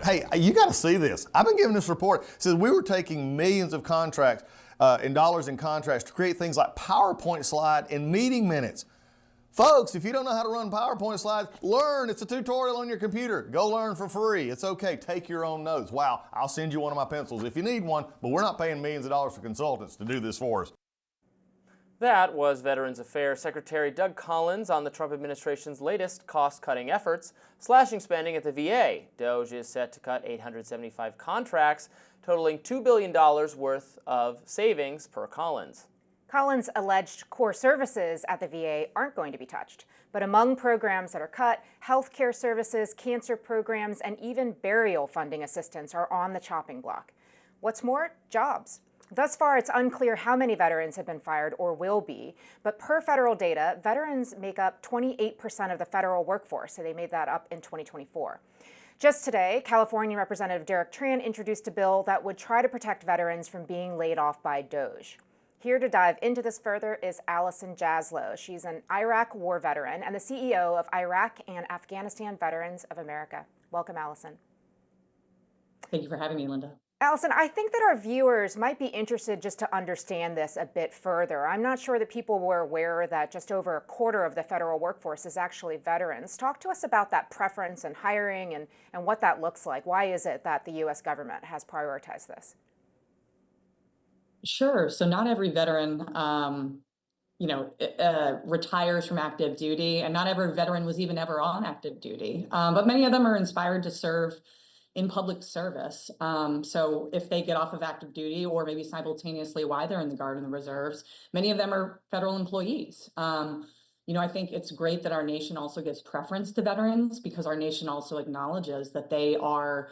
Hey, you got to see this. I've been given this report. It says we were taking millions of contracts in dollars in contracts to create things like PowerPoint slide and meeting minutes. Folks, if you don't know how to run PowerPoint slides, learn. It's a tutorial on your computer. Go learn for free. It's okay. Take your own notes. Wow, I'll send you one of my pencils if you need one, but we're not paying millions of dollars for consultants to do this for us. That was Veterans Affairs Secretary Doug Collins on the Trump administration's latest cost-cutting efforts, slashing spending at the VA. DOGE is set to cut 875 contracts, totaling $2 billion worth of savings per Collins. Collins alleged core services at the VA aren't going to be touched. But among programs that are cut, health care services, cancer programs, and even burial funding assistance are on the chopping block. What's more, jobs. Thus far, it's unclear how many veterans have been fired or will be, but per federal data, veterans make up 28% of the federal workforce, so they made that up in 2024. Just today, California Representative Derek Tran introduced a bill that would try to protect veterans from being laid off by DOGE. Here to dive into this further is Allison Jaslow. She's an Iraq war veteran and the CEO of Iraq and Afghanistan Veterans of America. Welcome, Allison. Thank you for having me, Linda. Allison, I think that our viewers might be interested just to understand this a bit further. I'm not sure that people were aware that just over a quarter of the federal workforce is actually veterans. Talk to us about that preference and hiring and what that looks like. Why is it that the U.S. government has prioritized this? Sure. So not every veteran, retires from active duty, and not every veteran was even ever on active duty. But many of them are inspired to serve in public service. So if they get off of active duty or maybe simultaneously while they're in the Guard and the Reserves, many of them are federal employees. I think it's great that our nation also gives preference to veterans because our nation also acknowledges that they are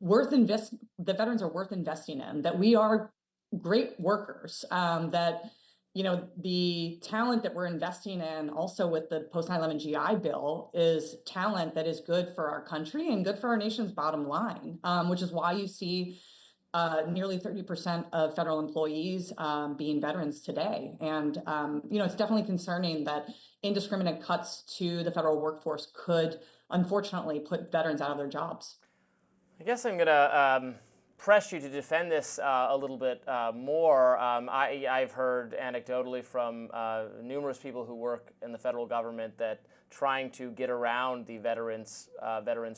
the veterans are worth investing in, that we are great workers, that the talent that we're investing in also with the post 9/11 GI Bill is talent that is good for our country and good for our nation's bottom line, which is why you see nearly 30% of federal employees being veterans today. And, it's definitely concerning that indiscriminate cuts to the federal workforce could unfortunately put veterans out of their jobs. I guess I'm going to press you to defend this a little bit more. I've heard anecdotally from numerous people who work in the federal government that trying to get around the veterans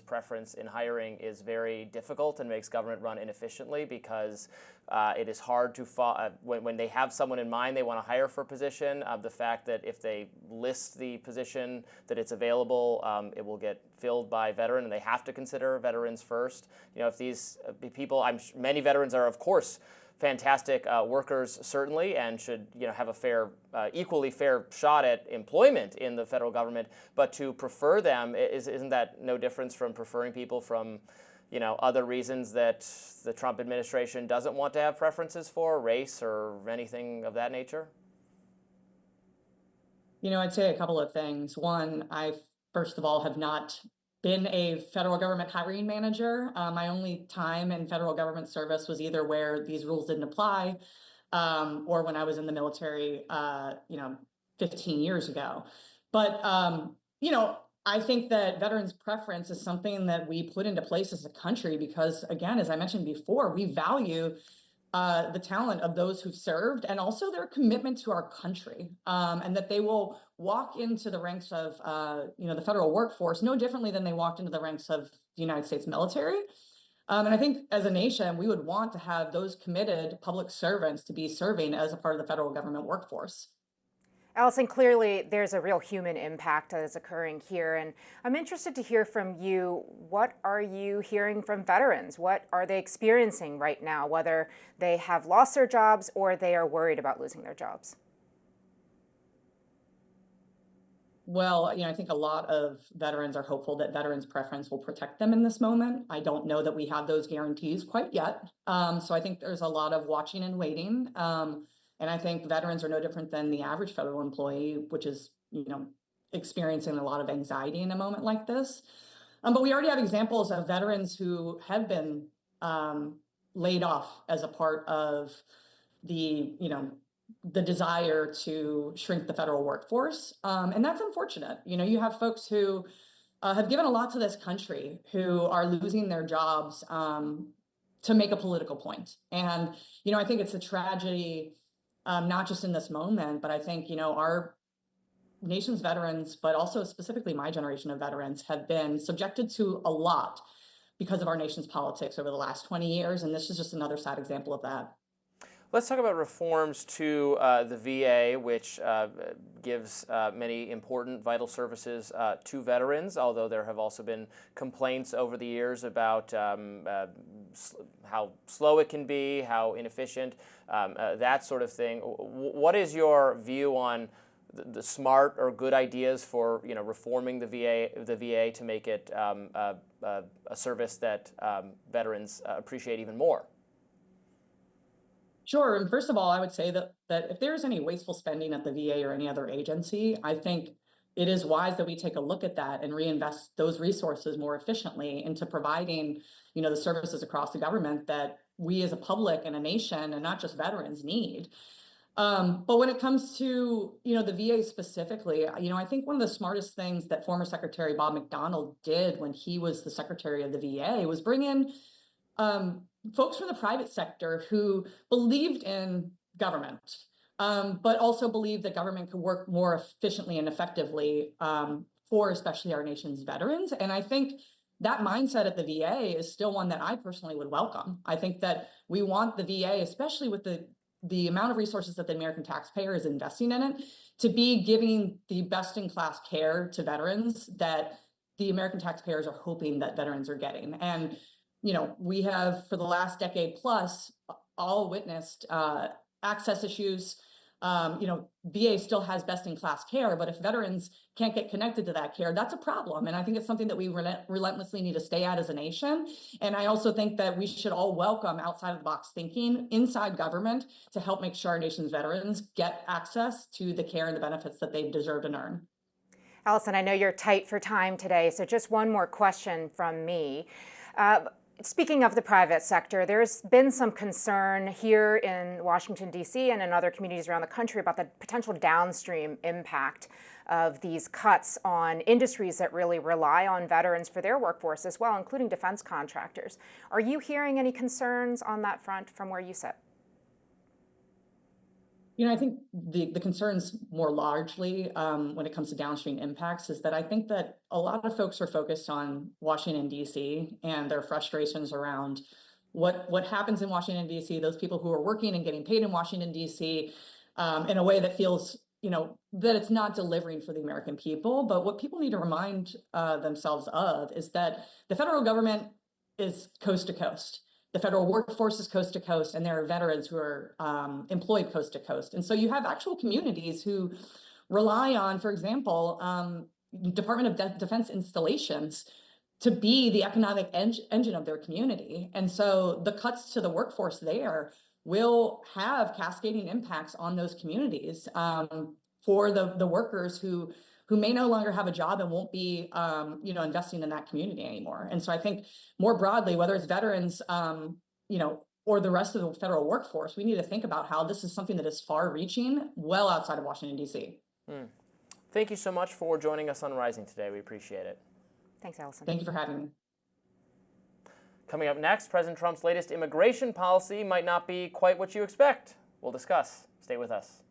preference in hiring is very difficult and makes government run inefficiently because it is hard to when they have someone in mind they want to hire for a position, the fact that if they list the position that it's available, it will get filled by veteran, and they have to consider veterans first. If these people, many veterans are, of course, fantastic workers, certainly, and should have a equally fair shot at employment in the federal government. But to prefer them, isn't that no difference from preferring people from other reasons that the Trump administration doesn't want to have preferences for, race or anything of that nature? I'd say a couple of things. One, I first of all have not been a federal government hiring manager. My only time in federal government service was either where these rules didn't apply or when I was in the military, 15 years ago. But, I think that veterans' preference is something that we put into place as a country because, again, as I mentioned before, we value the talent of those who've served and also their commitment to our country, and that they will walk into the ranks of the federal workforce no differently than they walked into the ranks of the United States military. And I think as a nation, we would want to have those committed public servants to be serving as a part of the federal government workforce. Allison, clearly there's a real human impact that is occurring here, and I'm interested to hear from you. What are you hearing from veterans? What are they experiencing right now, whether they have lost their jobs or they are worried about losing their jobs? Well, I think a lot of veterans are hopeful that veterans' preference will protect them in this moment. I don't know that we have those guarantees quite yet. So I think there's a lot of watching and waiting. And I think veterans are no different than the average federal employee, which is, experiencing a lot of anxiety in a moment like this. But we already have examples of veterans who have been laid off as a part of the desire to shrink the federal workforce. And that's unfortunate. You have folks who have given a lot to this country, who are losing their jobs to make a political point. And, I think it's a tragedy, not just in this moment, but I think, our nation's veterans, but also specifically my generation of veterans, have been subjected to a lot because of our nation's politics over the last 20 years. And this is just another sad example of that. Let's talk about reforms to the VA, which gives many important vital services to veterans, although there have also been complaints over the years about how slow it can be, how inefficient, that sort of thing. What is your view on the smart or good ideas for reforming the VA to make it a service that veterans appreciate even more? Sure. And first of all, I would say that if there's any wasteful spending at the VA or any other agency, I think it is wise that we take a look at that and reinvest those resources more efficiently into providing, the services across the government that we as a public and a nation, and not just veterans, need. But when it comes to, the VA specifically, I think one of the smartest things that former Secretary Bob McDonnell did when he was the Secretary of the VA was bring in folks from the private sector who believed in government, but also believed that government could work more efficiently and effectively for especially our nation's veterans. And I think that mindset at the VA is still one that I personally would welcome. I think that we want the VA, especially with the amount of resources that the American taxpayer is investing in it, to be giving the best-in-class care to veterans that the American taxpayers are hoping that veterans are getting. And we have, for the last decade plus, all witnessed access issues. VA still has best-in-class care, but if veterans can't get connected to that care, that's a problem. And I think it's something that we relentlessly need to stay at as a nation. And I also think that we should all welcome outside-of-the-box thinking inside government to help make sure our nation's veterans get access to the care and the benefits that they deserve and earn. Allison, I know you're tight for time today, so just one more question from me. Speaking of the private sector, there's been some concern here in Washington, D.C. and in other communities around the country about the potential downstream impact of these cuts on industries that really rely on veterans for their workforce as well, including defense contractors. Are you hearing any concerns on that front from where you sit? I think the concerns more largely when it comes to downstream impacts is that I think that a lot of folks are focused on Washington, D.C. and their frustrations around what happens in Washington, D.C., those people who are working and getting paid in Washington, D.C. In a way that feels, that it's not delivering for the American people. But what people need to remind themselves of is that the federal government is coast to coast. The federal workforce is coast to coast, and there are veterans who are employed coast to coast. And so you have actual communities who rely on, for example, Department of Defense installations to be the economic engine of their community. And so the cuts to the workforce there will have cascading impacts on those communities for the workers who may no longer have a job and won't be, investing in that community anymore. And so I think more broadly, whether it's veterans, or the rest of the federal workforce, we need to think about how this is something that is far-reaching, well outside of Washington, D.C. Thank you so much for joining us on Rising today. We appreciate it. Thanks, Allison. Thank you for having me. Coming up next, President Trump's latest immigration policy might not be quite what you expect. We'll discuss. Stay with us.